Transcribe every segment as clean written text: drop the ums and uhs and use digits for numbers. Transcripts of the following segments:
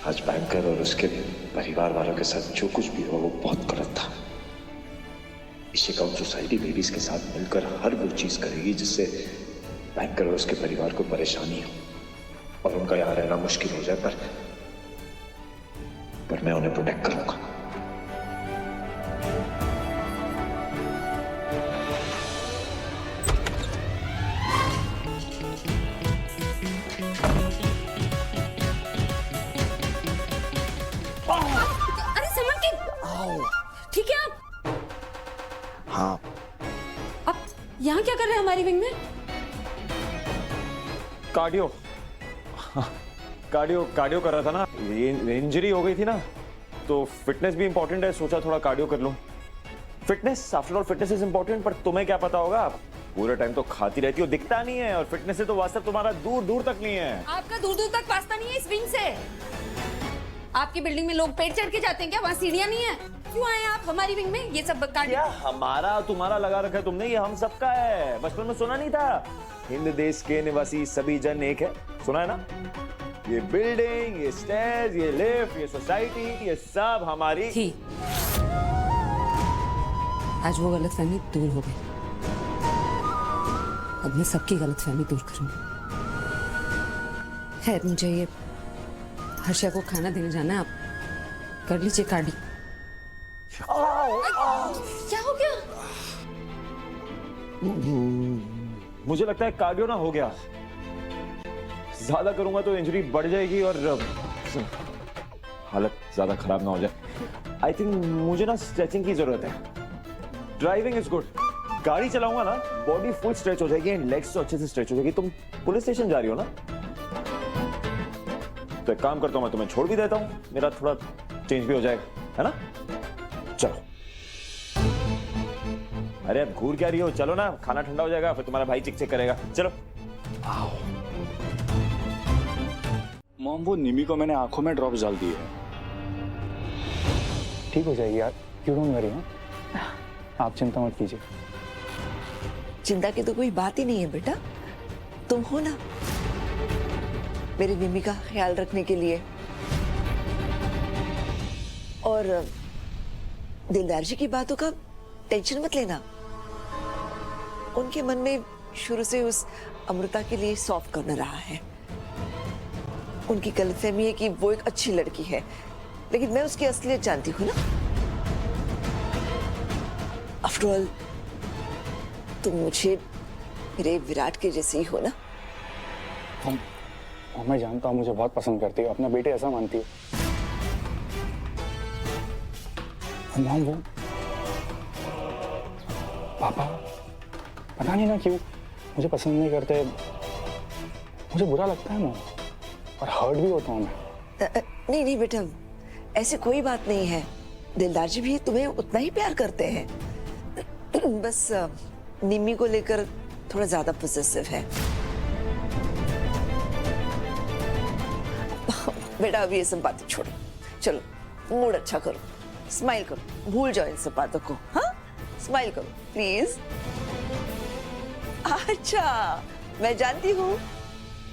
आज बैंकर और उसके परिवार वालों के साथ जो कुछ भी हुआ वो बहुत गलत था। इशिका सोसाइटी बेबीज के साथ मिलकर हर वो चीज करेगी जिससे बैंकर और उसके परिवार को परेशानी हो और उनका यहाँ रहना मुश्किल हो जाए, पर मैं उन्हें प्रोटेक्ट करूंगा। अरे समन की ठीक है आप? हाँ, आप यहाँ क्या कर रहे हैं हमारी विंग में? कार्डियो कार्डियो कार्डियो कर रहा था ना। ये इंजरी हो गई थी ना, तो फिटनेस भी इंपॉर्टेंट है, सोचा थोड़ा कार्डियो कर लूं। Fitness, after all fitness is important, पर तुम्हें क्या पता होगा, पूरे टाइम तो खाती रहती हो, दिखता नहीं है, और फिटनेस से तो वास्ता तुम्हारा दूर दूर तक नहीं है। आपका दूर दूर तक वास्ता नहीं है इस विंग से। आपकी बिल्डिंग में लोग पेड़ चढ़ के जाते हैं क्या? वहाँ सीढ़ियाँ नहीं है? क्यों आए आप हमारी विंग में? ये सब क्या हमारा तुम्हारा लगा रखा है तुमने? ये हम सबका है। बचपन में सुना नहीं था, हिंद देश के निवासी सभी जन एक है, सुना है ना? ये बिल्डिंग, ये स्टेयर्स, ये लिफ्ट, ये सोसाइटी, ये सब हमारी थी। आज वो गलतफहमी दूर हो गई। अब मैं सबकी गलतफहमी दूर करूंगी। खैर, मुझे ये हर्षा को खाना देने जाना है, आप कर लीजिए कार्डी। क्या हो गया? मुझे लगता है कार्डियो ना हो गया, ज्यादा करूंगा तो इंजरी बढ़ जाएगी और हालत ज्यादा खराब ना हो जाए। आई थिंक मुझे ना स्ट्रेचिंग की जरूरत है। ड्राइविंग इज गुड, गाड़ी चलाऊंगा ना बॉडी फुल स्ट्रेच हो जाएगी एंड लेग्स तो अच्छे से स्ट्रेच हो जाएगी। तुम पुलिस स्टेशन जा रही हो ना, तो एक काम करता हूं, मैं तुम्हें छोड़ भी देता हूं, मेरा थोड़ा चेंज भी हो जाएगा, है ना? चलो। अरे अब घूर क्या रही हो, चलो ना, खाना ठंडा हो जाएगा, फिर तुम्हारा भाई चिक चिक करेगा। चलो। आओ। मॉम, वो निमी को मैंने आंखों में ड्रॉप्स डाल दिए हैं। ठीक हो जाएगी यार, यू डोंट वरी। आप चिंता मत कीजिए। चिंता की तो कोई बात ही नहीं है बेटा, तुम हो ना मेरी निमी का ख्याल रखने के लिए। और दिलदार जी की बातों का टेंशन मत लेना। उनके मन में शुरू से उस अमृता के लिए सॉफ्ट कॉर्नर रहा है। उनकी गलतफहमी है कि वो एक अच्छी लड़की है, लेकिन मैं उसकी असलियत जानती हूँ ना। आफ्टर ऑल तुम मुझे मेरे विराट के जैसे ही हो ना। मैं जानता हूँ मुझे बहुत पसंद करती हो, अपना बेटे ऐसा मानती हो। मॉम, वो पापा पता नहीं ना क्यों मुझे पसंद नहीं करते। मुझे बुरा लगता है मॉम, और हर्ट भी होता हूँ मैं। नहीं नहीं बेटा, ऐसी कोई बात नहीं है। दिलदार जी भी तुम्हें उतना ही प्यार करते हैं, बस निम्मी को लेकर थोड़ा ज्यादा पॉसेसिव है। बेटा अभी ये सब बातें छोड़ो, चलो मूड अच्छा करो, स्माइल करो, भूल जाओ इन सब बातों को। हाँ, स्माइल करो प्लीज। अच्छा, मैं जानती हूँ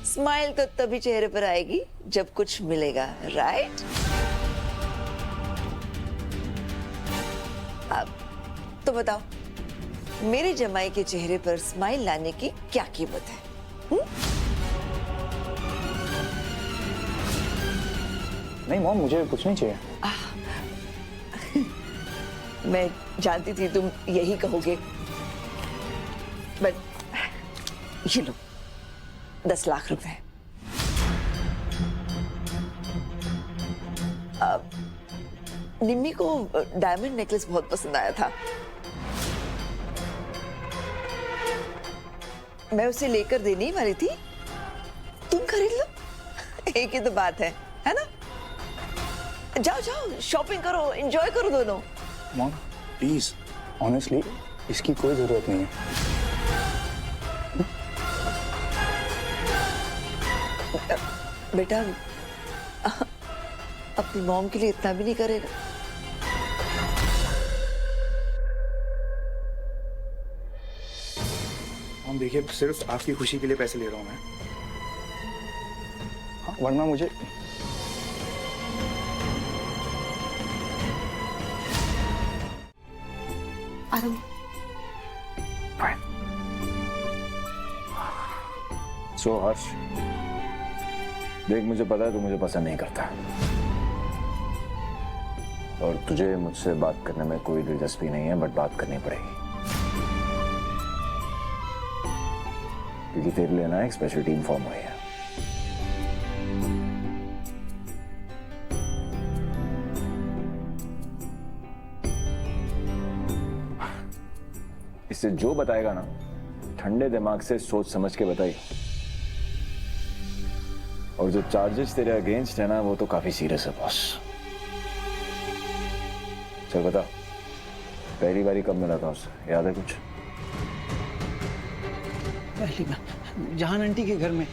स्माइल तो तभी चेहरे पर आएगी जब कुछ मिलेगा, राइट? अब तो बताओ, मेरे जमाई के चेहरे पर स्माइल लाने की क्या कीमत है? नहीं मॉम, मुझे कुछ नहीं चाहिए। मैं जानती थी तुम यही कहोगे, बट ये लो 10 लाख रुपए। निम्मी को डायमंड नेकलेस बहुत पसंद आया था, मैं उसे लेकर देने ही वाली थी, तुम खरीद लो। एक ही तो बात है ना? जाओ जाओ, शॉपिंग करो, एंजॉय करो दोनों। मॉम प्लीज, ऑनेस्टली इसकी कोई जरूरत नहीं है। बेटा अपनी मॉम के लिए इतना भी नहीं करेगा। मॉम देखिए, सिर्फ आपकी खुशी के लिए पैसे ले रहा हूँ मैं। हाँ, वरना मुझे आराम। फाइन। सो हर्ष, देख मुझे पता है तू मुझे पसंद नहीं करता और तुझे मुझसे बात करने में कोई दिलचस्पी नहीं है, बट बात करनी पड़ेगी क्योंकि तेरे लिए ना एक स्पेशल टीम फॉर्म हुई है। इससे जो बताएगा ना ठंडे दिमाग से सोच समझ के बताइए, और जो चार्जेस तेरे अगेंस्ट है ना वो तो काफी सीरियस है बॉस। चल बता, पहली बारी कब मिला था उससे, याद है कुछ? पहली बार जहान आंटी के घर में,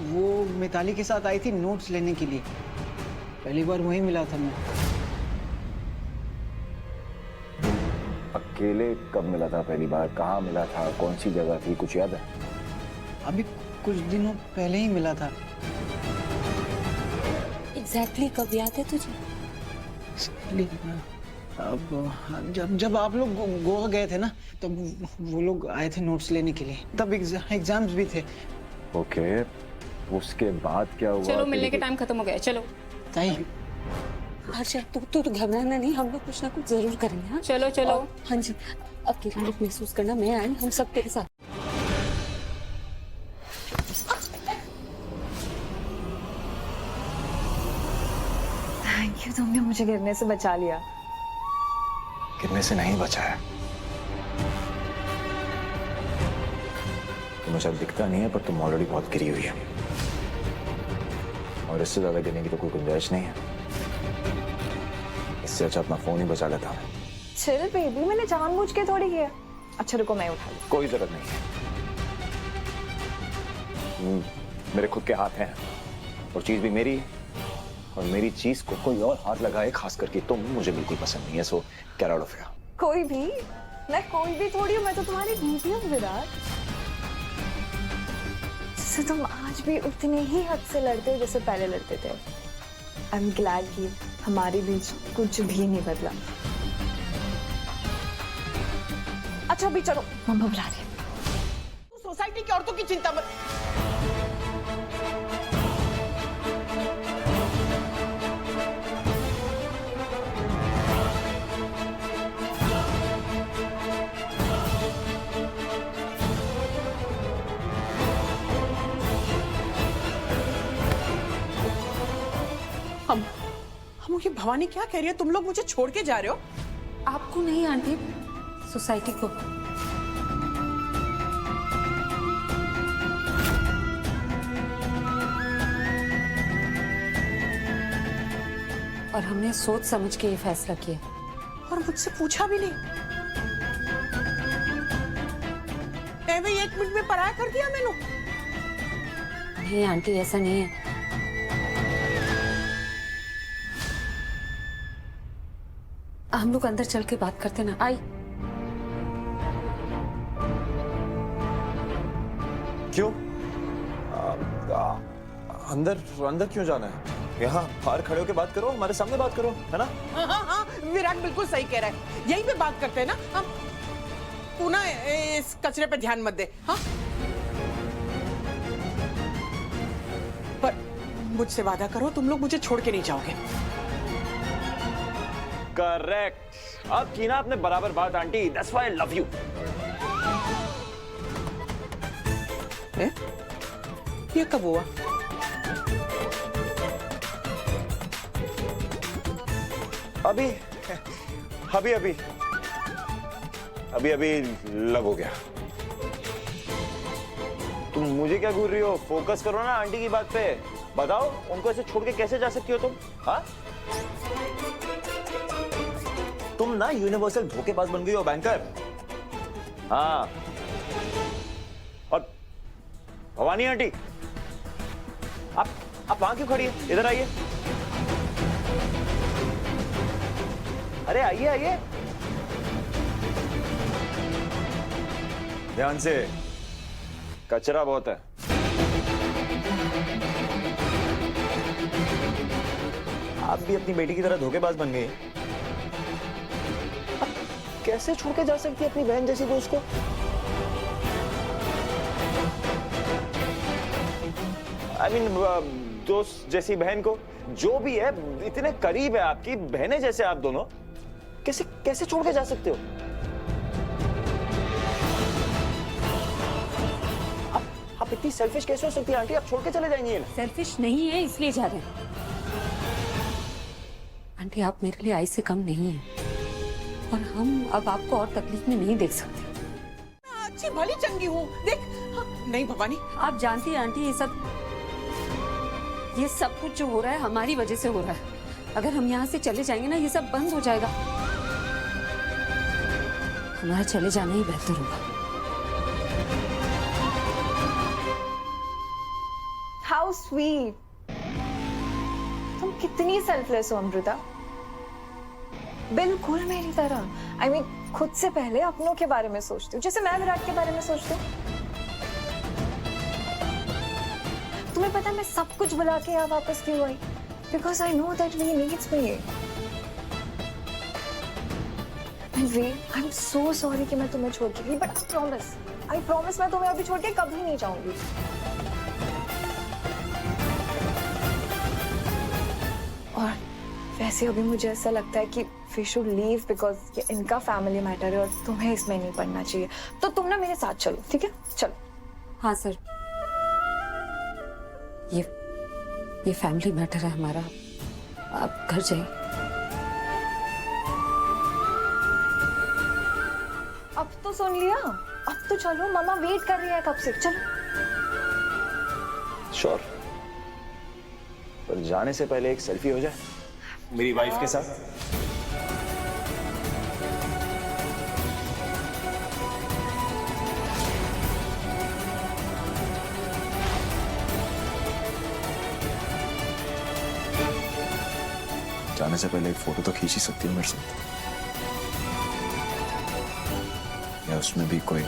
वो मिताली के साथ आई थी नोट्स लेने के लिए। पहली बार वहीं मिला था मैं। अकेले कब मिला था पहली बार, कहाँ मिला था, कौन सी जगह थी, कुछ याद है? अभी कुछ दिनों पहले ही मिला था। एग्जैक्टली कब याद है तुझे? अब जब आप लोग गोवा गए थे ना, तब वो लोग आए थे नोट्स लेने के लिए, तब एग्जाम्स भी थे। ओके, उसके बाद क्या हुआ? चलो मिलने के टाइम खत्म हो गया, चलो। ताई हर्ष तू घबराना नहीं, हम लोग कुछ ना कुछ जरूर करेंगे। हाँ चलो चलो। हाँ जी, अकेला मत महसूस करना, मैं आई, हम सब तेरे साथ। थैंक यू, तुमने मुझे गिरने से बचा लिया। गिरने से नहीं बचाया, तुम्हें शायद दिखता नहीं है पर तुम ऑलरेडी बहुत गिरी हुई है, और इससे ज्यादा गिरने की तो कोई गुंजाइश नहीं है। इससे अच्छा अपना फोन ही बचा लेता हूँ। चिल बेबी, मैंने जानबूझ के थोड़ी किया। अच्छा रुको, मैं उठा लूं। कोई जरूरत नहीं है, मेरे खुद के हाथ हैं और चीज भी मेरी है, और मेरी चीज को कोई और हाथ लगाए, खास करके तुम, मुझे बिल्कुल पसंद नहीं है। सो गेट आउट ऑफ हियर। कोई भी? मैं कोई भी थोड़ी हूँ, मैं तो तुम्हारी बीवी हूँ विराट। जिससे तुम आज भी उतने ही हद से लड़ते हो जैसे पहले लड़ते थे। आई एम ग्लैड कि हमारे बीच कुछ भी नहीं बदला। अच्छा अभी चलो, मम्मा बुला रही है। सोसाइटी की औरतों की चिंता मत। हम ये भवानी क्या कह रही है? तुम लोग मुझे छोड़ के जा रहे हो? आपको नहीं आंटी, सोसाइटी को। और हमने सोच समझ के ये फैसला किया। और मुझसे पूछा भी नहीं। ऐवे 1 मिनट में पराया कर दिया मैंने। नहीं आंटी, ऐसा नहीं है। हम लोग अंदर चल के बात करते ना। आई। क्यों? अंदर अंदर क्यों जाना है? यहाँ बाहर खड़े होकर बात करो, हमारे सामने बात करो, है ना? हाँ, विराट बिल्कुल सही कह रहा है। यहीं पे बात करते हैं ना हम। तू ना इस कचरे पे ध्यान मत दे। हाँ, पर मुझसे वादा करो, तुम लोग मुझे छोड़ के नहीं जाओगे। करेक्ट। अब की ना आपने बराबर बात aunty, that's why I love you. ये कब हुआ? अभी अभी अभी अभी अभी लव हो गया। तुम मुझे क्या घूर रही हो? फोकस करो ना आंटी की बात पे। बताओ, उनको ऐसे छोड़ के कैसे जा सकती हो तुम? हाँ, तुम ना यूनिवर्सल धोखेबाज बन गई हो, बैंकर। हाँ, और भवानी आंटी, आप वहां क्यों खड़ी है? इधर आइए। अरे आइए आइए, ध्यान से, कचरा बहुत है। आप भी अपनी बेटी की तरह धोखेबाज बन गई। कैसे छोड़ के जा सकती है अपनी बहन जैसी दोस्त को? आई मीन दोस्त जैसी बहन को, जो भी है, इतने करीब है आपकी, बहनें जैसे आप दोनों, कैसे कैसे छोड़ के जा सकते हो? आप इतनी सेल्फिश कैसे हो सकती है आंटी? आप छोड़ के चले जाएंगी ना? सेल्फिश नहीं है इसलिए जा रहे हैं। आंटी आप मेरे लिए आई से कम नहीं है और हम अब आपको और तकलीफ में नहीं देख सकते। अच्छी भली चंगी हूँ देख। हाँ, नहीं भवानी, आप जानती हैं आंटी ये सब कुछ जो हो रहा है हमारी वजह से हो रहा है। अगर हम यहाँ से चले जाएंगे ना ये सब बंद हो जाएगा। हमारा चले जाना ही बेहतर होगा। हाउ स्वीट, तुम कितनी सेल्फलेस हो अमृता, बिल्कुल मेरी तरह। आई मीन खुद से पहले अपनों के बारे में सोचती हूँ, जैसे मैं विराट के बारे में सोचती हूँ। तुम्हें पता है मैं सब कुछ भुला के यहाँ वापस क्यों आई? Because I know that we needs me. And we, I am so sorry कि मैं तुम्हें छोड़ के गई, बट आई प्रॉमिस मैं तुम्हें अभी छोड़ के कभी नहीं जाऊंगी। और वैसे अभी मुझे ऐसा लगता है कि वी शुड लीव बिकॉज ये इनका फैमिली मैटर है और तुम्हें इसमें नहीं पड़ना चाहिए। तो तुम ना मेरे साथ चलो, ठीक है? चलो। हाँ सर, ये फैमिली मैटर है हमारा। आप घर जाइए। अब तो सुन लिया, अब तो चलो, मामा वेट कर रही है कब से। चलो। श्योर, पर जाने से पहले एक सेल्फी हो जाए मेरी वाइफ के साथ। जाने से पहले एक फोटो तो खींच ही सकती हूँ मेरे साथ, या उसमें भी कोई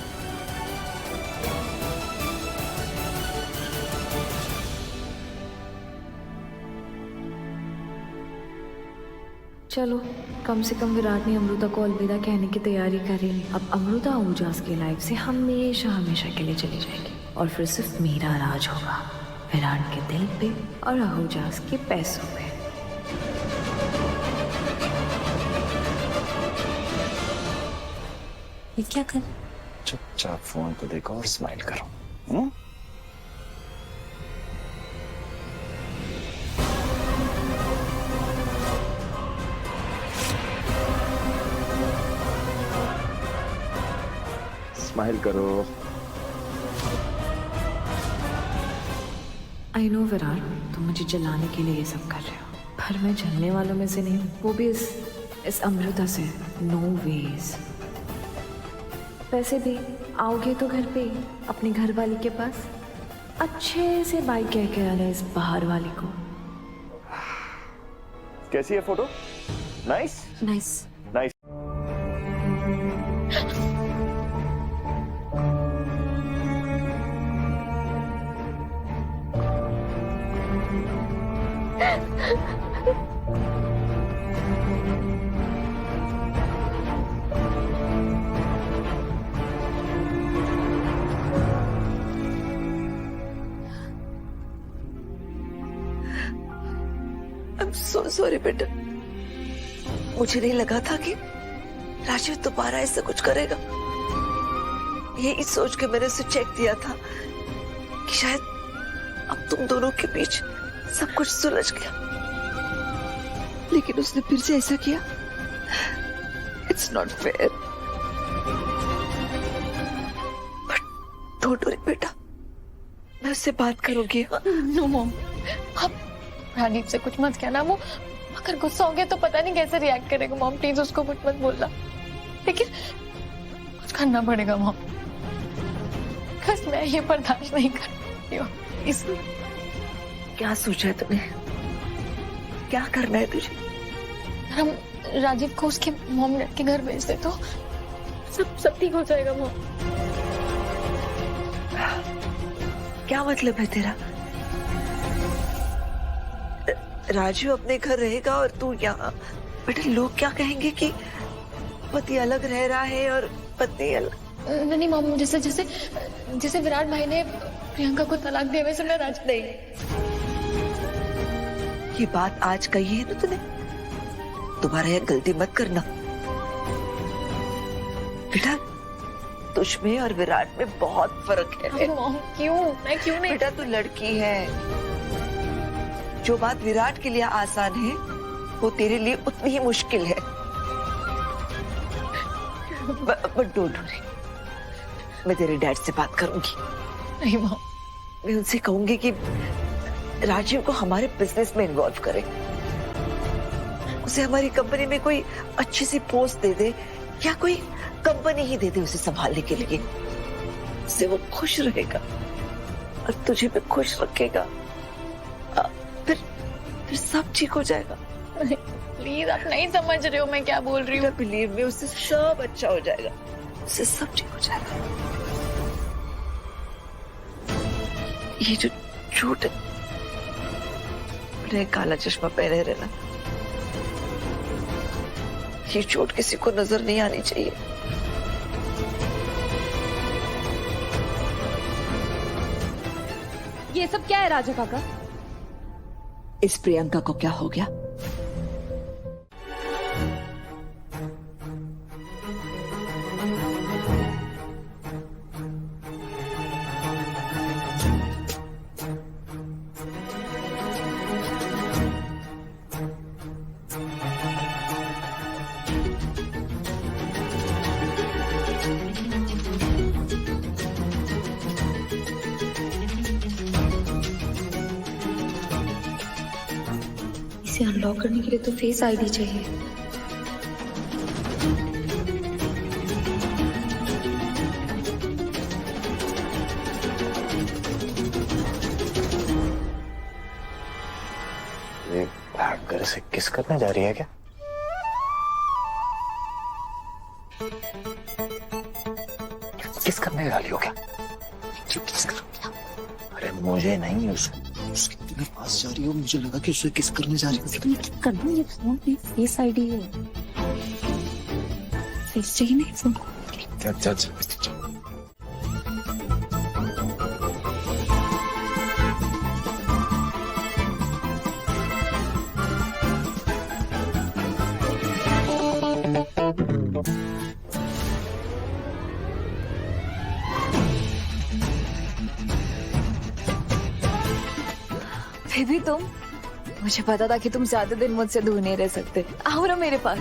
चलो, कम से कम विराट ने अमृता को अलविदा कहने की तैयारी करी। अब अमृता आहूजास की लाइफ से हमेशा हमेशा के लिए चली जाएगी और फिर सिर्फ मेरा राज होगा, विराट के दिल पे और आहूजास के पैसों पे। ये क्या कर? चुपचाप फोन को देखो और स्माइल करो। स्माइल करो। आई नो विराट, तुम मुझे जलाने के लिए ये सब कर रहे हो, पर मैं जलने वालों में से नहीं हूँ, वो भी इस अमृता से। No ways. वैसे भी आओगे तो घर पे, अपनी घर वाली के पास अच्छे से बाय कह के आना इस बाहर वाली को। कैसी है photo? Nice nice. Nice. I'm so sorry बेटा, मुझे नहीं लगा था कि राजीव दोबारा ऐसा कुछ करेगा। यही सोच के मैंने उसे चेक दिया था कि शायद अब तुम दोनों के बीच सब कुछ सुलझ गया, लेकिन उसने फिर से ऐसा किया। It's not fair. But don't worry बेटा, मैं उससे बात करूंगी। नो मॉम, आप राजीव से कुछ मत कहना। वो अगर गुस्सा हो गया तो पता नहीं कैसे रिएक्ट करेगा। मॉम प्लीज उसको कुछ मत बोलना, लेकिन कुछ करना पड़ेगा मॉम, बस मैं ये बर्दाश्त नहीं कर सकती हूँ। इसलिए क्या सोचा है तुमने? क्या करना है तुझे? हम राजीव को उसके मॉम डैड के घर भेज दे तो सब ठीक हो जाएगा मॉम। क्या मतलब है तेरा? राजू अपने घर रहेगा और तू यहाँ? बेटा लोग क्या कहेंगे कि पति अलग रह रहा है और पत्नी अलग। नहीं मामू, जैसे जैसे जैसे विराट भाई ने प्रियंका को तलाक दिया वैसे मैं राज नहीं, ये बात आज कही है ना तूने, दोबारा यह गलती मत करना बेटा। तुझमें और विराट में बहुत फर्क है। क्यों? मैं क्यों नहीं? बेटा तू लड़की है, जो बात विराट के लिए आसान है वो तेरे लिए उतनी ही मुश्किल है। बट डोंट वरी, मैं तेरे डैड से बात करूंगी। नहीं माँ, मैं उनसे कहूंगी कि राजीव को हमारे बिजनेस में इन्वॉल्व करे, उसे हमारी कंपनी में कोई अच्छी सी पोस्ट दे दे या कोई कंपनी ही दे दे उसे संभालने के लिए। उससे वो खुश रहेगा और तुझे भी खुश रखेगा। फिर सब ठीक हो जाएगा। प्लीज, आप नहीं समझ रहे हो मैं क्या बोल रही हूँ। बिलीव में उससे सब अच्छा हो जाएगा, उससे सब ठीक हो जाएगा। ये जो झूठ है, काला चश्मा पहने रहना, ये चोट किसी को नजर नहीं आनी चाहिए। ये सब क्या है राजा काका? इस प्रियंका को क्या हो गया? इसे अनलॉक करने के लिए तो फेस आईडी चाहिए। ये भागकर से किस करने जा रही है क्या? किस करने जा रही हो क्या? किस कर? अरे मुझे नहीं, उसके पास जा रही हो, मुझे लगा कि उसे किस करने जा रही हो। कर दो, ये फोन पे फेस आईडी है। फेस चाहिए नहीं फोन को। जा। बेबी तुम, मुझे पता था कि तुम ज्यादा दिन मुझसे दूर नहीं रह सकते। आओ ना मेरे पास।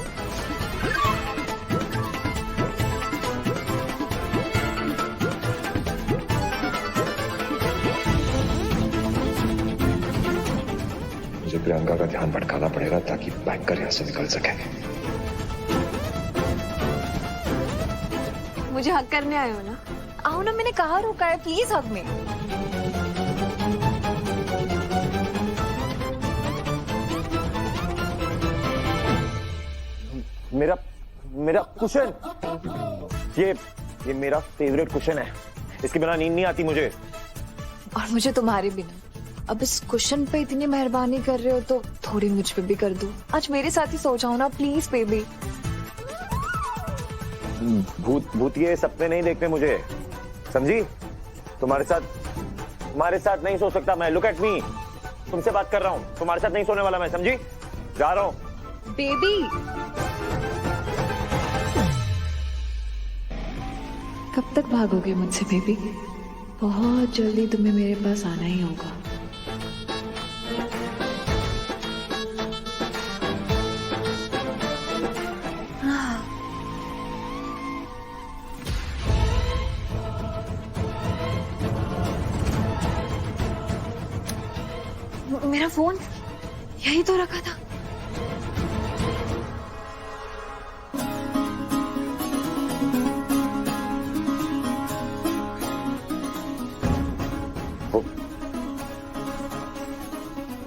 मुझे प्रियंका का ध्यान भटकाना पड़ेगा ताकि बैंकर यहाँ से निकल सके। मुझे हक करने आए हो ना? आओ ना, मैंने कहा रोका है, प्लीज हक में। मेरा कुशन, ये मेरा फेवरेट कुशन है, इसके बिना नींद नहीं आती मुझे। और मुझे तुम्हारे बिना। अब इस कुशन पे इतनी मेहरबानी कर रहे हो तो थोड़ी मुझ पे भी कर दो। आज मेरे साथ ही सो जाओ ना प्लीज बेबी। भूत ये सपने नहीं देखते मुझे, समझी? तुम्हारे साथ नहीं सो सकता मैं। लुक एट मी, तुमसे बात कर रहा हूँ, तुम्हारे साथ नहीं सोने वाला मैं, समझी? जा रहा हूँ। बेबी कब तक भागोगे मुझसे बेबी? बहुत जल्दी तुम्हें मेरे पास आना ही होगा। मेरा फोन यही तो रखा था।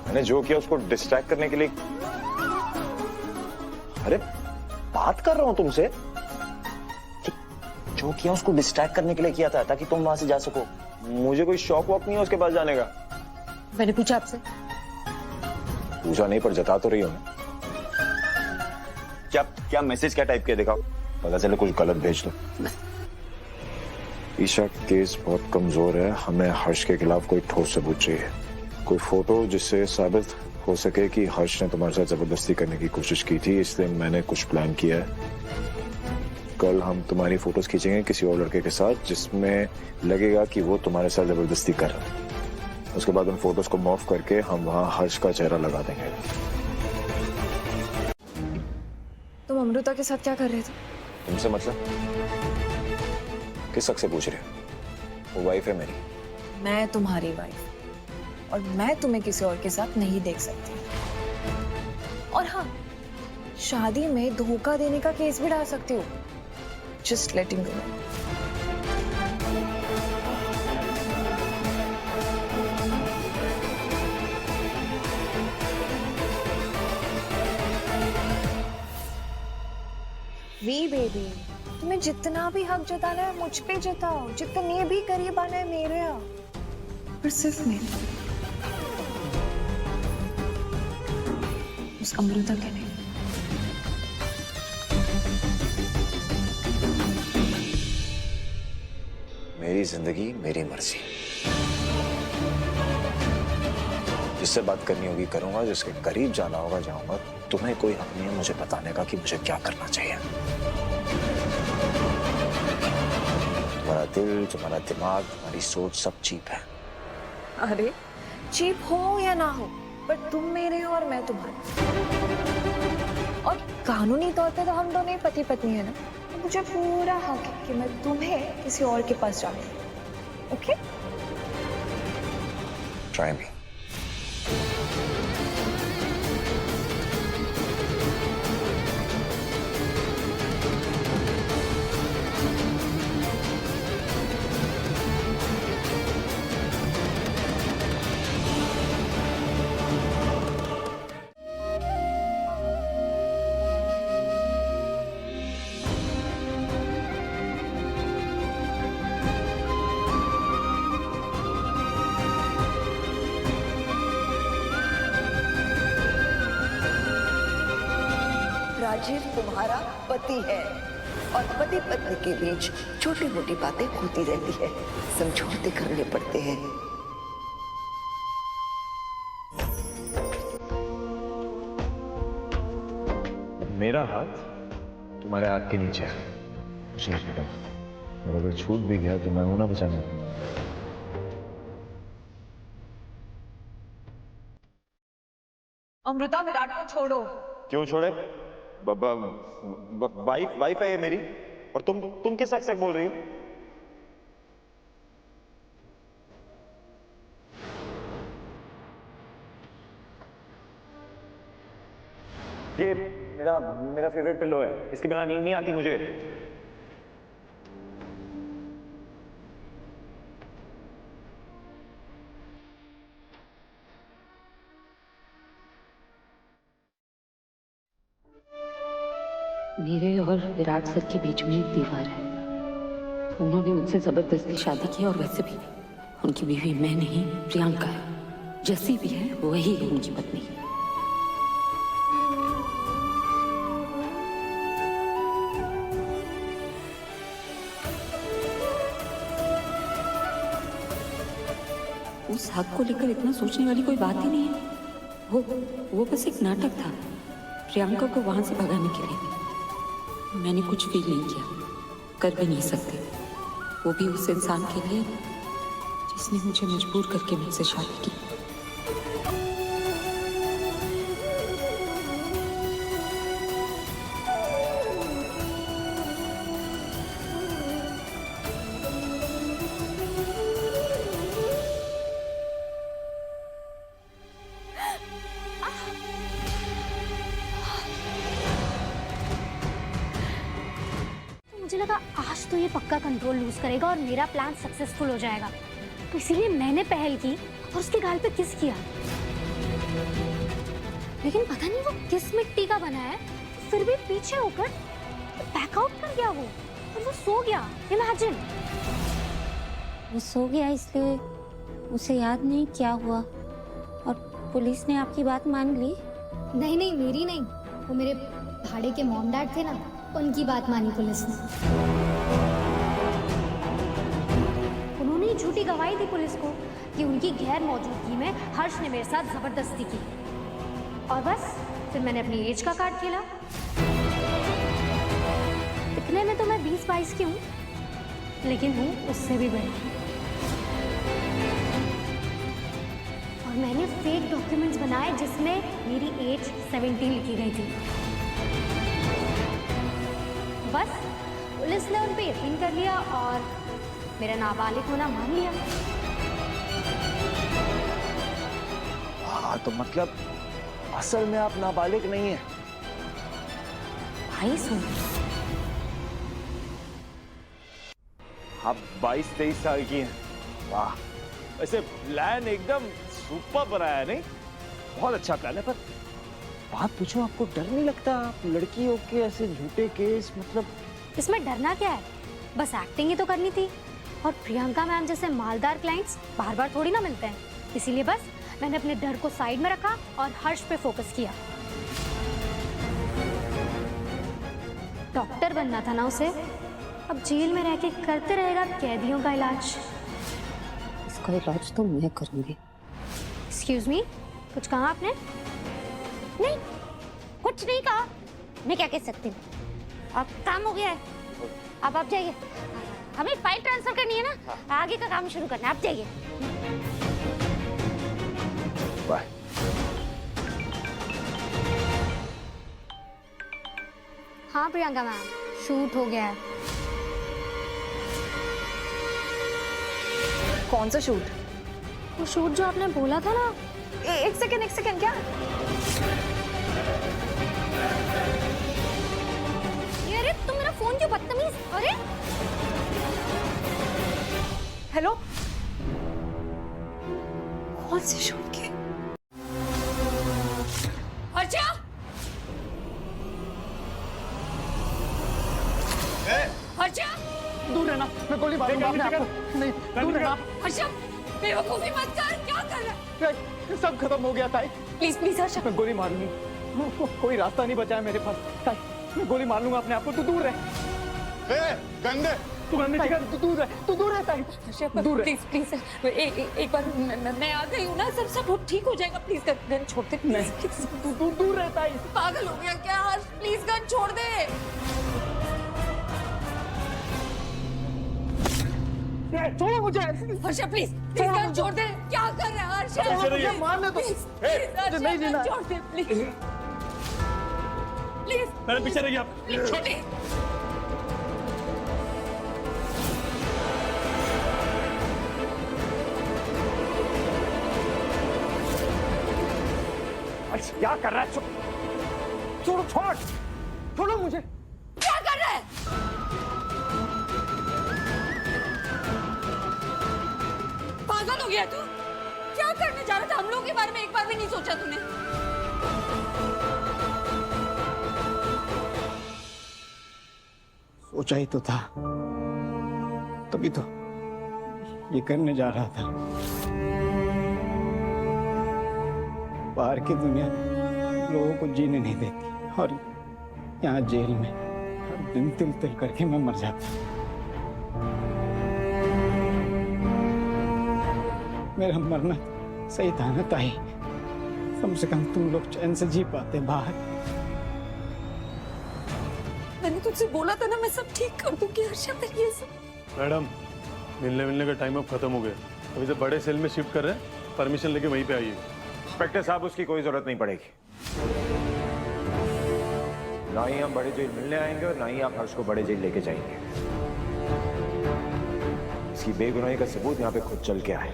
मैंने जो किया उसको डिस्ट्रैक्ट करने के लिए। अरे बात कर रहा हूं तुमसे। जो किया उसको डिस्ट्रैक्ट करने के लिए किया था, ताकि तुम वहां से जा सको। मुझे कोई शौक वॉक नहीं है उसके पास जाने का। मैंने पूछा आपसे? पूछा नहीं, पर जता तो रही हो ना। क्या मैसेज क्या टाइप किया दिखाओ। पता चले कुछ गलत भेज दो। ईशा, केस बहुत कमजोर है, हमें हर्ष के खिलाफ कोई ठोस सबूत चाहिए। कोई फोटो जिससे साबित हो सके कि हर्ष ने तुम्हारे साथ जबरदस्ती करने की कोशिश की थी, इसलिए मैंने कुछ प्लान किया है। कल हम तुम्हारी फोटोज खींचेंगे किसी और लड़के के साथ जिसमें लगेगा कि वो तुम्हारे साथ जबरदस्ती कर रहा है। उसके बाद उन फोटोज को मॉर्फ करके हम वहां हर्ष का चेहरा लगा देंगे। तुम अमृता के साथ क्या कर रहे थे? तुमसे मतलब? किस हक से पूछ रहे हो? वो वाइफ है मेरी। मैं तुम्हारी वाइफ और मैं तुम्हें किसी और के साथ नहीं देख सकती। और हाँ, शादी में धोखा देने का केस भी डाल सकती हो। Just letting you know. वी बेबी, तुम्हें जितना भी हक जताना है मुझ पे जताओ, जितने भी करीब आना है मेरे यहाँ, पर सिर्फ मेरे, उस अमृता के नहीं। मेरी जिंदगी मेरी मर्जी। जिससे बात करनी होगी करूंगा, जिसके करीब जाना होगा जाऊंगा। तुम्हें कोई हक नहीं है मुझे बताने का कि मुझे क्या करना चाहिए। तुम्हारा दिल, तुम्हारा दिमाग, तुम्हारी सोच सब चीप है। अरे चीप हो या ना हो, पर तुम मेरे हो और मैं तुम्हारी। और कानूनी तौर पे तो हम दोनों ही पति पत्नी है ना, तो मुझे पूरा हक है कि मैं तुम्हें किसी और के पास जाऊं। ओके? Try me. राजीव तुम्हारा पति है और पति पत्नी के बीच छोटी मोटी बातें होती रहती है, समझौते करने पड़ते हैं। मेरा हाथ तुम्हारे हाथ के नीचे है, कुछ नहीं छूटा। और अगर छूट भी गया तो मैं हूं ना बचाने। अमृता, विराट को छोड़ो। क्यों छोड़े? वाइफ है ये मेरी, और तुम किस हक से बोल रही हो? ये मेरा फेवरेट पिलो है, इसके बिना नींद नहीं आती मुझे। मेरे और विराट सर के बीच में एक दीवार है। उन्होंने मुझसे जबरदस्ती शादी की, और वैसे भी उनकी बीवी मैं नहीं प्रियंका है। जैसी भी है वही है उनकी पत्नी। उस हक को लेकर इतना सोचने वाली कोई बात ही नहीं है। वो बस एक नाटक था प्रियंका को वहां से भगाने के लिए। मैंने कुछ फील नहीं किया, कर भी नहीं सकते, वो भी उस इंसान के लिए जिसने मुझे मजबूर करके मुझसे शादी की। मुझे लगा आज तो ये पक्का कंट्रोल लूज करेगा और मेरा प्लान सक्सेसफुल हो जाएगा, तो इसीलिए मैंने पहल की और उसके गाल पे किस किया। लेकिन पता नहीं वो किस मिट्टी का बना है, फिर भी पीछे होकर बैकआउट कर गया वो, और वो सो गया। इमेजिन, वो सो गया इसलिए उसे याद नहीं क्या हुआ, और पुलिस ने आपकी बात मान ली? नहीं नहीं, मेरी नहीं, वो मेरे भाड़े के मॉम डैड थे ना, उनकी बात मानी पुलिस ने। उन्होंने ही झूठी गवाही दी पुलिस को कि उनकी गैर मौजूदगी में हर्ष ने मेरे साथ जबरदस्ती की। और बस फिर मैंने अपनी एज का कार्ड खेला। इतने में तो मैं 20-22 की हूँ, लेकिन हूँ उससे भी बड़ी। और मैंने फेक डॉक्यूमेंट्स बनाए जिसमें मेरी एज 17 लिखी गई थी। बस पुलिस ने उन पे यकीन कर लिया और मेरा नाबालिग होना मान लिया। हाँ, तो मतलब असल में आप नाबालिग नहीं है। भाई सुन, आप 22-23 साल की हैं। वाह, वैसे प्लान एकदम सुपर बनाया, नहीं? बहुत अच्छा प्लान है। पर बात पूछो, आपको डर नहीं लगता? आप लड़की हो के ऐसे झूठे केस, मतलब इसमें डरना क्या है? बस एक्टिंग ही तो करनी थी। और प्रियंका मैम जैसे मालदार क्लाइंट्स बार बार थोड़ी ना मिलते हैं, इसीलिए बस मैंने अपने डर को साइड में रखा और हर्ष पे फोकस किया। डॉक्टर बनना था ना उसे, अब जेल में रह के करते रहेगा कैदियों का इलाज। इसका इलाज तो मैं करूंगी। एक्सक्यूज मी, कुछ कहा आपने? नहीं, कुछ नहीं कहा। मैं क्या कह सकती हूँ? अब काम हो गया है, अब आप जाइए। हमें फाइल ट्रांसफर करनी है ना, आगे का काम शुरू करना है। आप जाइए। बाय। हाँ प्रियंका मैम, शूट हो गया है। कौन सा शूट? वो शूट जो आपने बोला था ना। एक सेकंड, क्या? अरे तुम मेरा फोन क्यों बदतमीज? अरे हेलो, कौन से शूट के? अर्चा! अर्चा! दूर रहना, मैं गोली मारूंगा अपने आप को। नहीं, दूर रहना। अर्चा, बेवकूफी मत कर। क्या कर रहा है? सब खत्म हो गया ताई। प्लीज अर्चा। मैं गोली मार लूंगी, कोई रास्ता नहीं बचा है मेरे पास। ताई, मैं गोली मार लूंगा अपने आप को। तू दूर रह। गंदे, तू गंदे चिकन, तू दूर रह, तू दूर रह ताई। दूर रह। प्लीज एक बार मैं आ गई हूँ ना, सब ठीक हो जाएगा। प्लीज गन छोड़ दे। नहीं, तू दूर रह ताई। पागल हो गया क्या हर्ष? प्लीज गन छोड़ दे। छोड़ो मुझे। हर्षा प्लीज गन छोड़ दे। क्या कर रहा है हर्षा? मारने दो। मुझे नहीं जीना। छोड़ दे प्लीज। मेरे पीछे रहिए आप। छोड़ दे। क्या कर रहा है? छोड़ो मुझे। क्या कर रहा है? पागल हो गया तू? क्या करने जा रहा था? हम लोगों के बारे में एक बार भी नहीं सोचा तूने? सोचा ही तो था, तभी तो ये करने जा रहा था। बाहर की दुनिया लोगों को जीने नहीं देती और यहाँ जेल में हर दिन तिल तिल करके मैं मर जाता। मेरा मरना सही था ना ताई? कम से कम तुम लोग चैन से जी पाते बाहर। मैंने तुझसे बोला था ना, मैं सब ठीक कर दूंगी हर्षा। फिर ये सब मैडम, मिलने का टाइम अब खत्म हो गया। अभी तो बड़े सेल में शिफ्ट कर रहे हैं, परमिशन लेके वहीं पे आइए। इंस्पेक्टर साहब, उसकी कोई जरूरत नहीं पड़ेगी। ना ही हम बड़े जेल मिलने आएंगे और ना ही आप हर्ष को बड़े जेल लेके जाएंगे। इसकी बेगुनाही का सबूत यहाँ पे खुद चल के आए।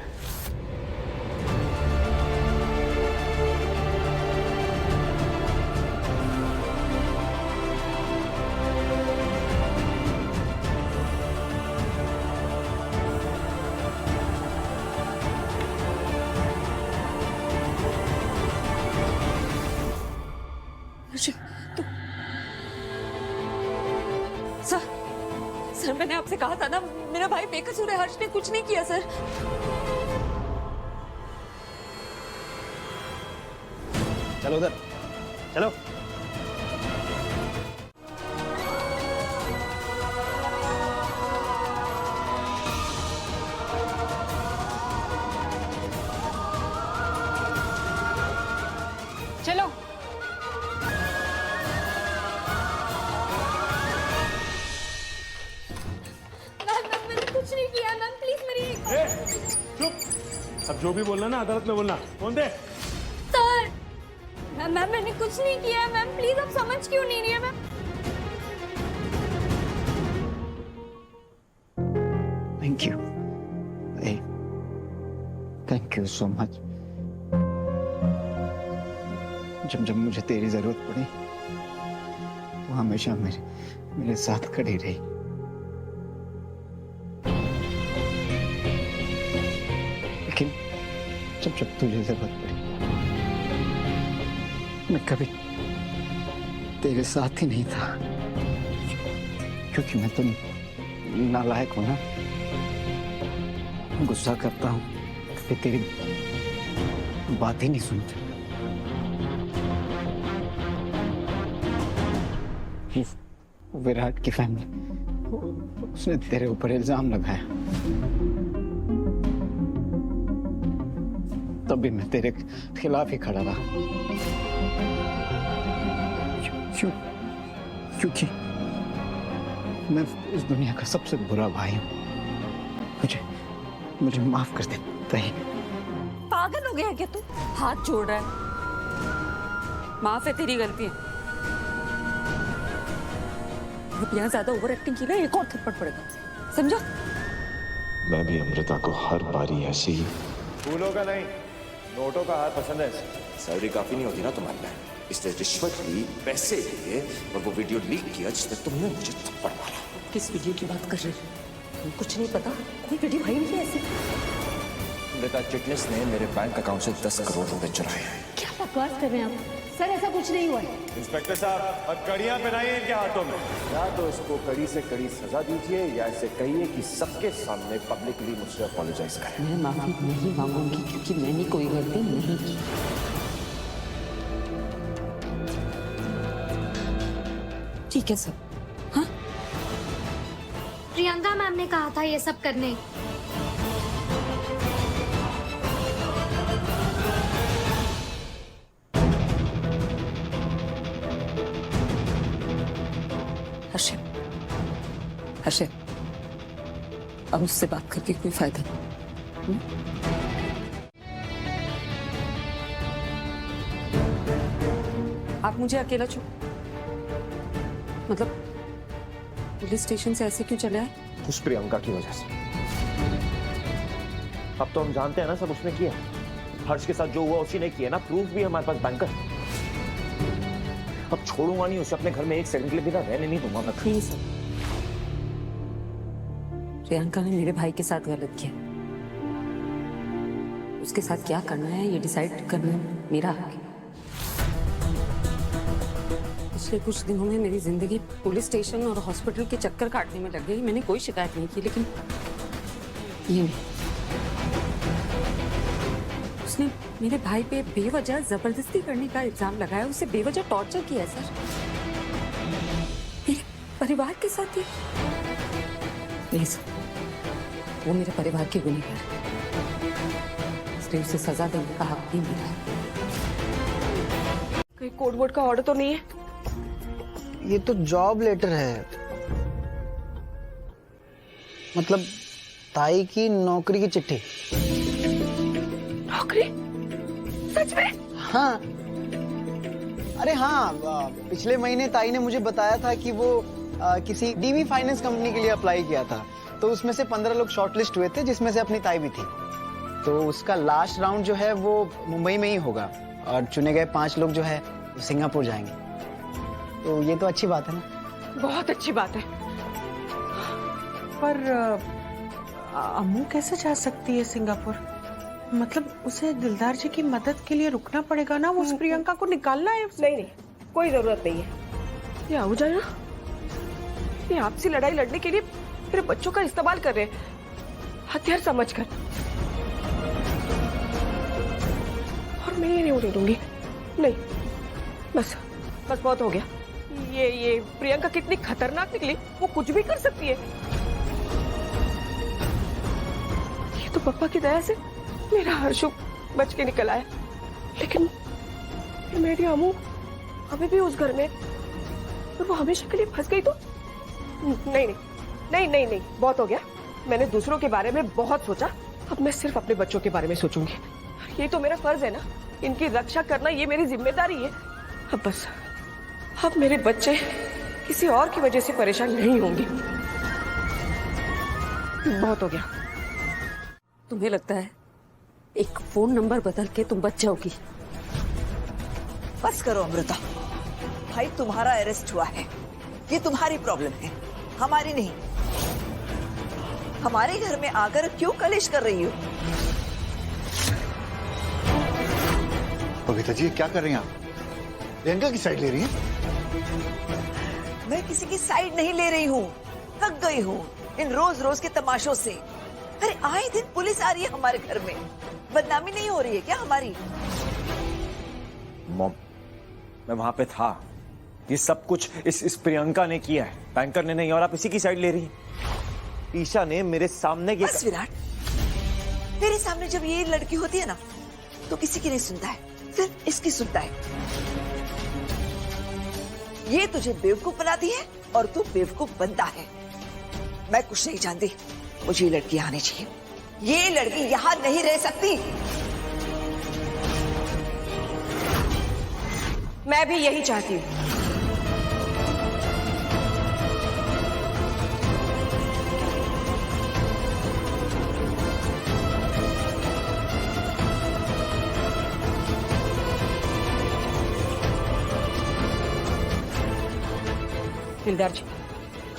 सर मैंने आपसे कहा था ना, मेरा भाई बेकसूर है। हर्ष ने कुछ नहीं किया सर। चलो उधर, चलो। चुप। अब जो भी बोलना ना अदालत में बोलना। फोन दे। सर मैम मैंने कुछ नहीं किया है मैम, प्लीज आप समझ क्यों नहीं रही है ma'am? Thank you, thank you so much. जब जब मुझे तेरी जरूरत पड़ी तो हमेशा मेरे साथ खड़ी रही। लेकिन जब जब तुझे जरूरत पड़ी मैं कभी तेरे साथ ही नहीं था, क्योंकि मैं तो नालायक हूं ना। गुस्सा करता हूं फिर तेरी बात ही नहीं सुनता। विराट की फैमिली, उसने तेरे ऊपर इल्जाम लगाया, तब भी मैं तेरे खिलाफ ही खड़ा रहा। क्यों? क्योंकि मैं इस दुनिया का सबसे बुरा भाई हूं। मुझे माफ कर दे ताई। पागल हो गया क्या तू? हाथ जोड़ रहा है। माफ है, तेरी गलती है। अब यहाँ ज्यादा ओवर एक्टिंग की ना, एक और थप्पड़ पड़ेगा, समझा? मैं भी अमृता को हर बारी ऐसे ही। फूलों का नहीं, नोटों का हार पसंद है। सैलरी काफी नहीं होती ना तुम्हारे लिए, इसलिए रिश्वत ली, पैसे लिए और वो वीडियो लीक किया जिसने तुमने मुझे थप्पड़ मारा। किस वीडियो की बात कर रहे हो? तुमको कुछ नहीं पता, कोई वीडियो है नहीं ऐसी। अमृता चिटनिस ने मेरे बैंक अकाउंट से 10 करोड़ रुपए चुराए हैं। क्या बकवास कर रहे हैं आप? सर ऐसा कुछ नहीं हुआ है। इंस्पेक्टर साहब, अब कड़ियां पहनाइए इनके हाथों में। या तो इसको कड़ी से कड़ी सजा दीजिए या इसे कहिए कि सबके सामने पब्लिकली मुझसे अपोलोजाइज करे। मैं माफी नहीं मांगूंगी क्योंकि मैंने कोई गलती नहीं की। ठीक है सर। हाँ, प्रियंका मैम ने कहा था ये सब करने। हर्षित, अब उससे बात करके कोई फायदा नहीं। आप मुझे अकेला छोड़, मतलब पुलिस स्टेशन से ऐसे क्यों चले आए? उस प्रियंका की वजह से। अब तो हम जानते हैं ना सब उसने किया। हर्ष के साथ जो हुआ उसी ने किया ना, प्रूफ भी हमारे पास बैंकर। अब छोड़ूंगा नहीं उसे, अपने घर में एक सेकंड के लिए भी रहने नहीं दूंगा मैं। नहीं सर, प्रियंका ने मेरे भाई के साथ गलत किया। उसके साथ क्या करना है ये डिसाइड करना मेरा हक है। पिछले कुछ दिनों में मेरी जिंदगी पुलिस स्टेशन और हॉस्पिटल के चक्कर काटने में लग गई। मैंने कोई शिकायत नहीं की, लेकिन ये नहीं। उसने मेरे भाई पे बेवजह जबरदस्ती करने का इल्जाम लगाया, उसे बेवजह टॉर्चर किया सर, मेरे परिवार के साथ ही। नहीं सर, वो मेरे परिवार के गुनहगार है, इसलिए उसे सजा देने का हक भी मेरा है। कोई कोर्ट वोट का ऑर्डर तो नहीं है? ये तो जॉब लेटर है, मतलब ताई की नौकरी की चिट्ठी। नौकरी? सच में? हाँ, अरे हाँ, पिछले महीने ताई ने मुझे बताया था कि वो किसी डीवी फाइनेंस कंपनी के लिए अप्लाई किया था, तो उसमें से 15 लोग शॉर्टलिस्ट हुए थे, जिसमें से अपनी ताई भी थी। तो उसका लास्ट राउंड जो है वो मुंबई में ही होगा और चुने गए 5 लोग जो है वो सिंगापुर जाएंगे। तो ये तो अच्छी बात है ना? बहुत अच्छी बात है, पर अम्मू कैसे जा सकती है सिंगापुर? मतलब उसे दिलदार जी की मदद के लिए रुकना पड़ेगा ना, वो उस प्रियंका को निकालना है। नहीं नहीं, कोई जरूरत नहीं है। ये आहूजा ना, ये आपसी लड़ाई लड़ने के लिए मेरे बच्चों का इस्तेमाल कर रहे हैं, हथियार समझकर। और मैं ये नहीं उड़े दूंगी, नहीं, बस बस बहुत हो गया। ये प्रियंका कितनी खतरनाक निकली, वो कुछ भी कर सकती है। ये तो पापा की दया से मेरा हर्षु बच के निकल आया, लेकिन मेरी अम्मू अभी भी उस घर में, और वो हमेशा के लिए फंस गई तो नहीं नहीं नहीं नहीं नहीं, बहुत हो गया। मैंने दूसरों के बारे में बहुत सोचा, अब मैं सिर्फ अपने बच्चों के बारे में सोचूंगी। ये तो मेरा फर्ज है ना, इनकी रक्षा करना ये मेरी जिम्मेदारी है। अब बस, अब मेरे बच्चे किसी और की वजह से परेशान नहीं होंगे। बहुत हो गया। तुम्हें लगता है एक फोन नंबर बदल के तुम बच जाओगी? बस करो अमृता, भाई तुम्हारा अरेस्ट हुआ है, ये तुम्हारी प्रॉब्लम है, हमारी नहीं। हमारे घर में आकर क्यों कलेश कर रही हो? बबीता जी, क्या कर रही हैं आप? प्रियंका की साइड ले रही हैं? मैं किसी की साइड नहीं ले रही हूँ, थक गई हूँ इन रोज रोज के तमाशों से। अरे आए दिन पुलिस आ रही है हमारे घर में, बदनामी नहीं हो रही है क्या हमारी? मॉम, मैं वहां पे था। ये सब कुछ इस प्रियंका ने किया है, बैंकर ने नहीं। और आप इसी की साइड ले रही हैं। ईशा ने मेरे सामने बस विराट, तेरे सामने जब ये लड़की होती है ना तो किसी की नहीं सुनता है, सिर्फ इसकी सुनता है। ये तुझे बेवकूफ बनाती है और तू बेवकूफ बनता है। मैं कुछ नहीं जानती, मुझे ये लड़की आनी चाहिए। ये लड़की यहां नहीं रह सकती। मैं भी यही चाहती हूँ। दिलदार जी,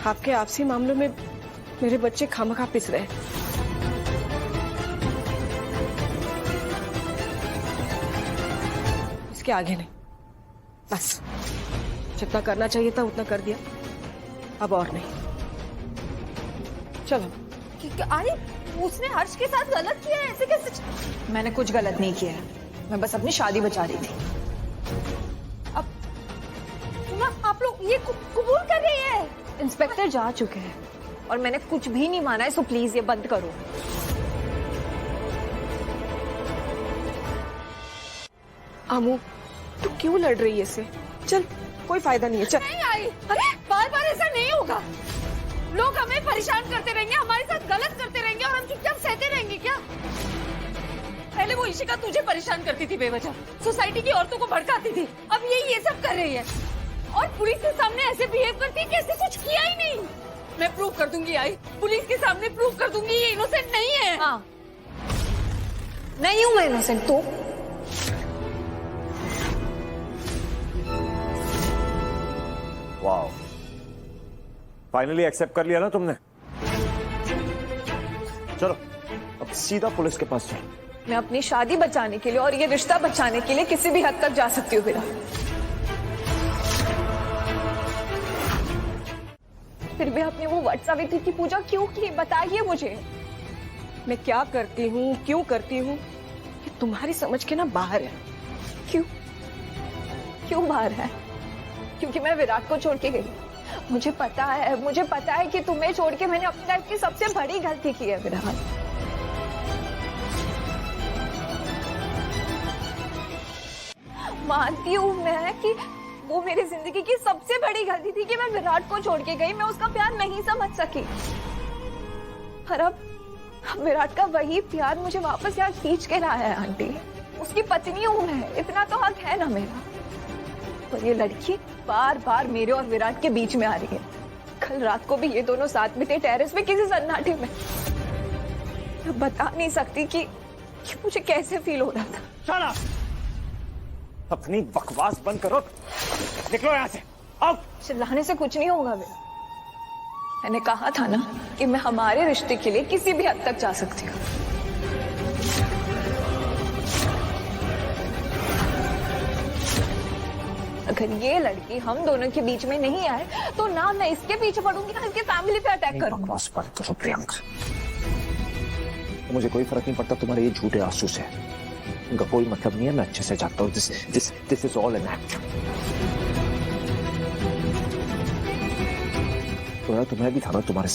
आपके आपसी मामलों में मेरे बच्चे खामखा पिस रहे हैं। इसके आगे नहीं, बस जितना करना चाहिए था उतना कर दिया, अब और नहीं। चलो। अरे उसने हर्ष के साथ गलत किया है, ऐसे कैसे? मैंने कुछ गलत नहीं किया है, मैं बस अपनी शादी बचा रही थी। अब आप लोग ये कबूल कर रही है? इंस्पेक्टर जा चुके हैं और मैंने कुछ भी नहीं माना है, सो प्लीज ये बंद करो। आमू, तू क्यों लड़ रही है इससे? चल, कोई फायदा नहीं है, चल। नहीं आई। अरे बार बार ऐसा नहीं होगा। लोग हमें परेशान करते रहेंगे, हमारे साथ गलत करते रहेंगे और हम चुपचाप सहते रहेंगे क्या? पहले वो इशिका तुझे परेशान करती थी बेवजह, सोसाइटी की औरतों को भड़काती थी, अब ये सब कर रही है और पुलिस के सामने ऐसे बिहेव करती है कि ऐसे कुछ किया ही नहीं। मैं प्रूव कर दूंगी, आई पुलिस के सामने प्रूव कर दूंगी ये इनोसेंट नहीं है। हाँ, नहीं हूं मैं इनोसेंट। तो वाओ, फाइनली एक्सेप्ट कर लिया ना तुमने। चलो अब सीधा पुलिस के पास चलो। मैं अपनी शादी बचाने के लिए और ये रिश्ता बचाने के लिए किसी भी हद तक जा सकती हूँ विराट। फिर भी आपने वो वट सावित्री की पूजा क्यों की, बताइए मुझे। मैं क्या करती हूँ, क्यों करती हूँ, ये तुम्हारी समझ के ना बाहर है। क्यों बाहर है? क्योंकि मैं विराट को छोड़ के गई। मुझे पता है कि तुम्हें छोड़ के मैंने अपनी लाइफ की सबसे बड़ी गलती की है विराट। मानती हूँ मैं कि वो मेरी जिंदगी की सबसे बड़ी गलती थी कि मैं विराट को छोड़ के गई, मैं उसका प्यार नहीं समझ सकी। पर अब विराट का वही प्यार मुझे वापस यहाँ खींच के लाया है आंटी। उसकी पत्नी हूँ मैं, इतना तो हक है ना मेरा। पर ये लड़की बार बार मेरे और विराट के बीच में आ रही है। कल रात को भी ये दोनों साथ में थे टेरेस में किसी सन्नाटे में। मैं बता नहीं सकती कि मुझे कैसे फील हो रहा था। चला, अपनी बकवास बंद करो, निकलो यहाँ से, आओ। चिल्लाने से कुछ नहीं होगा विराट। मैंने कहा था ना कि मैं हमारे रिश्ते के लिए किसी भी हद तक जा सकती हूँ। अगर ये लड़की हम दोनों के बीच में नहीं आए तो ना मैं इसके पीछे पड़ूंगी ना इसके फैमिली पे अटैक करूंगी। बकवास बंद करो प्रियंका, मुझे कोई फर्क नहीं पड़ता तुम्हारे ये झूठे आंसू से, उनका कोई मतलब नहीं है। मैं अच्छे से जानता हूँ this is all an act. रोया तो मैं भी था ना तुम्हारे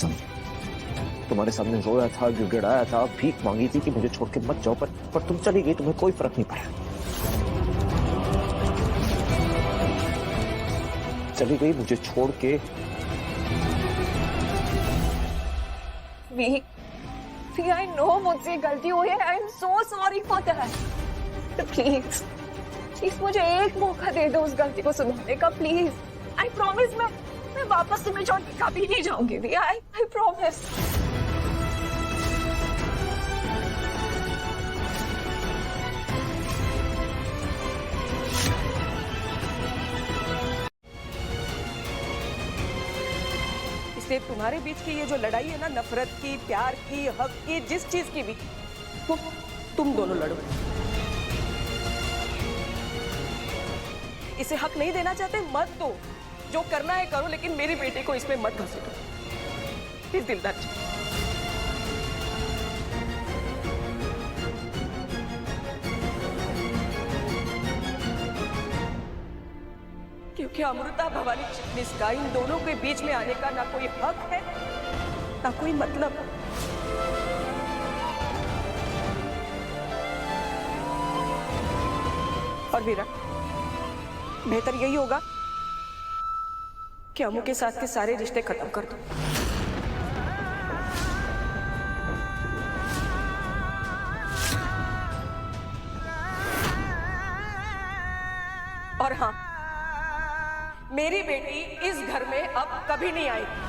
सामने रोया था, गिड़गिड़ाया था, भीख मांगी थी कि मुझे छोड़ के मत जाओ, पर तुम चली गई, तुम्हें कोई फर्क नहीं पड़ा। चली गई मुझे छोड़ के। आई नो मुझसे गलती हुई है, आई am so sorry for that. Please please मुझे एक मौका दे दो उस गलती को सुधारने का, प्लीज। आई प्रॉमिस मैं वापस तुम्हें छोड़ के कभी नहीं जाऊंगी रिया, आई प्रॉमिस। इसलिए तुम्हारे बीच की ये जो लड़ाई है ना, नफरत की, प्यार की, हक की, जिस चीज की भी, वो तुम दोनों लड़ो। इसे हक नहीं देना चाहते मत दो, जो करना है करो, लेकिन मेरी बेटी को इसमें मत घसीटो प्लीज दिलदार जी। क्योंकि अमृता भवानी चिटनिस का इन दोनों के बीच में आने का ना कोई हक है ना कोई मतलब। और विराट, बेहतर यही होगा कि अमू के साथ के सारे रिश्ते खत्म कर दो। और हाँ, मेरी बेटी इस घर में अब कभी नहीं आएगी।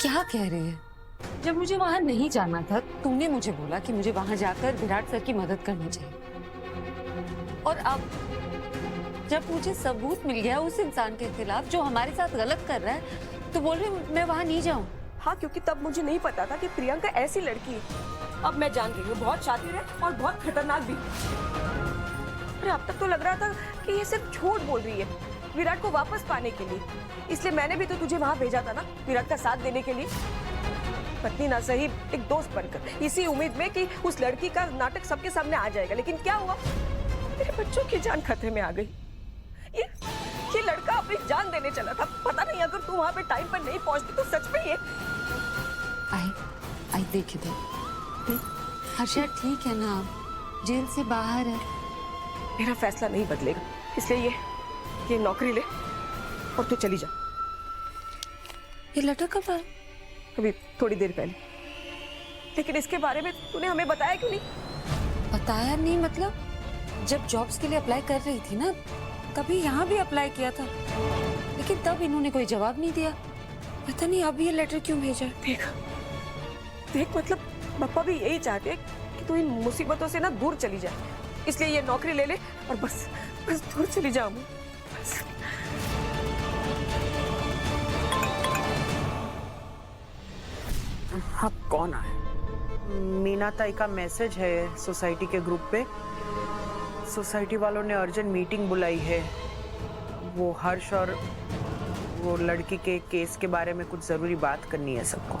क्या कह रहे हैं? जब मुझे वहां नहीं जाना था, तुमने मुझे बोला कि मुझे वहां जाकर विराट सर की मदद करनी चाहिए। और अब जब मुझे सबूत मिल गया उस इंसान के खिलाफ जो हमारे साथ गलत कर रहा है, तो बोल रहे मैं वहां नहीं जाऊं। हाँ, क्योंकि तब मुझे नहीं पता था कि प्रियंका ऐसी लड़की है। अब मैं जान गई हूँ, बहुत शातिर है और बहुत खतरनाक भी। अरे अब तक तो लग रहा था कि ये सिर्फ झूठ बोल रही है विराट को वापस पाने के लिए। इसलिए मैंने भी तो तुझे वहां भेजा था ना, विराट का साथ देने के लिए। पत्नी ना सही, एक दोस्त बनकर, इसी उम्मीद में कि उस लड़की का नाटक सबके सामने आ जाएगा। लेकिन क्या हुआ? मेरे बच्चों की जान खतरे में आ गई। ये लड़का अपनी जान देने चला था। पता नहीं अगर तू वहां पे टाइम पर नहीं पहुंचती तो सच में ये। आई देख इधर, हर्षा ठीक है ना, जेल से बाहर है। मेरा फैसला नहीं बदलेगा, इसलिए ये नौकरी ले और तू चली जा। ये लड़का कब आया? अभी थोड़ी देर पहले। लेकिन इसके बारे में तूने हमें बताया क्यों नहीं? बताया नहीं मतलब? जब जॉब्स के लिए अप्लाई कर रही थी ना, तभी यहाँ भी अप्लाई किया था, लेकिन तब इन्होंने कोई जवाब नहीं दिया। पता नहीं अब ये लेटर क्यों भेजा। देख मतलब पापा भी यही चाहते कि तू इन मुसीबतों से ना दूर चली जाए। इसलिए ये नौकरी ले ले और बस दूर चली जा। हाँ, कौन आया? मीना ताई का मैसेज है सोसाइटी के ग्रुप पे। सोसाइटी वालों ने अर्जेंट मीटिंग बुलाई है। वो हर्ष और वो लड़की के केस के बारे में कुछ जरूरी बात करनी है सबको।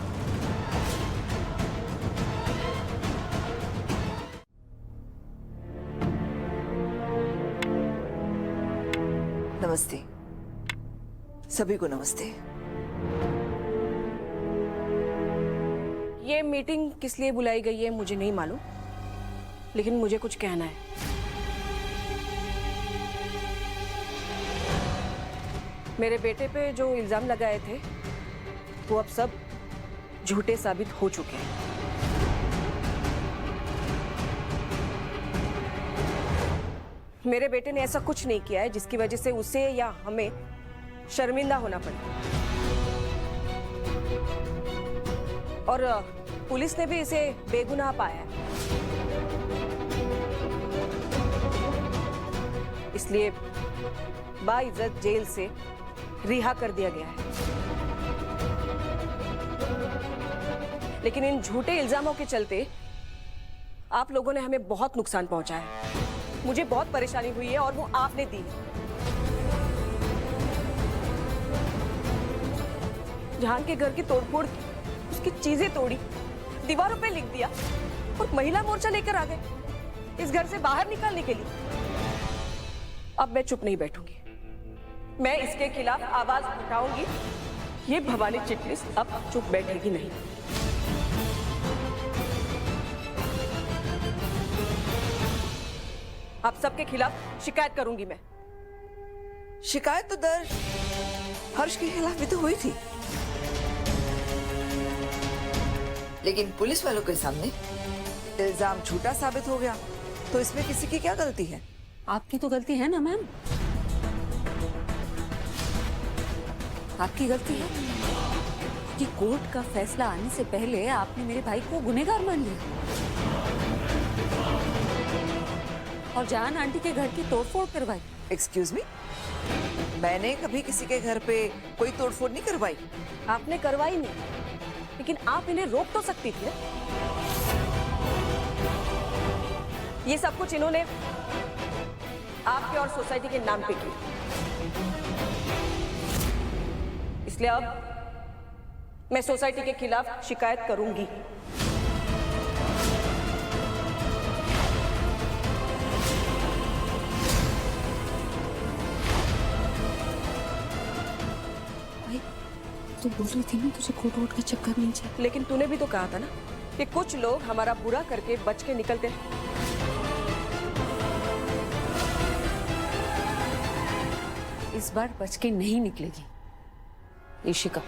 नमस्ते सभी को, नमस्ते। ये मीटिंग किस लिए बुलाई गई है मुझे नहीं मालूम, लेकिन मुझे कुछ कहना है। मेरे बेटे पे जो इल्जाम लगाए थे वो अब सब झूठे साबित हो चुके हैं। मेरे बेटे ने ऐसा कुछ नहीं किया है जिसकी वजह से उसे या हमें शर्मिंदा होना पड़े। और पुलिस ने भी इसे बेगुनाह पाया है। इसलिए बाइज्जत जेल से रिहा कर दिया गया है, लेकिन इन झूठे इल्जामों के चलते आप लोगों ने हमें बहुत नुकसान पहुंचाया है। मुझे बहुत परेशानी हुई है और वो आपने दी है। जहां के घर की तोड़फोड़ की, उसकी चीजें तोड़ी, दीवारों पे लिख दिया और महिला मोर्चा लेकर आ गए इस घर से बाहर निकालने के लिए। अब मैं चुप नहीं बैठूंगी, मैं इसके खिलाफ आवाज उठाऊंगी। ये भवानी चिटलिस अब चुप बैठेगी नहीं। आप सबके खिलाफ शिकायत करूंगी मैं। शिकायत तो दर्ज हर्ष के खिलाफ भी तो हुई थी, लेकिन पुलिस वालों के सामने इल्जाम झूठा साबित हो गया, तो इसमें किसी की क्या गलती है? आपकी तो गलती है ना मैम, आपकी गलती है कि कोर्ट का फैसला आने से पहले आपने मेरे भाई को गुनहगार मान लिया और जान आंटी के घर की तोड़फोड़ करवाई। एक्सक्यूज मी, मैंने कभी किसी के घर पे कोई तोड़फोड़ नहीं करवाई। आपने करवाई नहीं, लेकिन आप इन्हें रोक तो सकती थी ना। ये सब कुछ इन्होंने आपके और सोसाइटी के नाम पे किया, इसलिए अब मैं सोसाइटी के खिलाफ शिकायत करूंगी। तो बोल रही थी ना तुझे कोर्ट वोट का चक्कर नहीं चाहिए। लेकिन तूने भी तो कहा था ना कि कुछ लोग हमारा बुरा करके बच के निकलते हैं। इस बार बच के नहीं निकलेगी इशिका।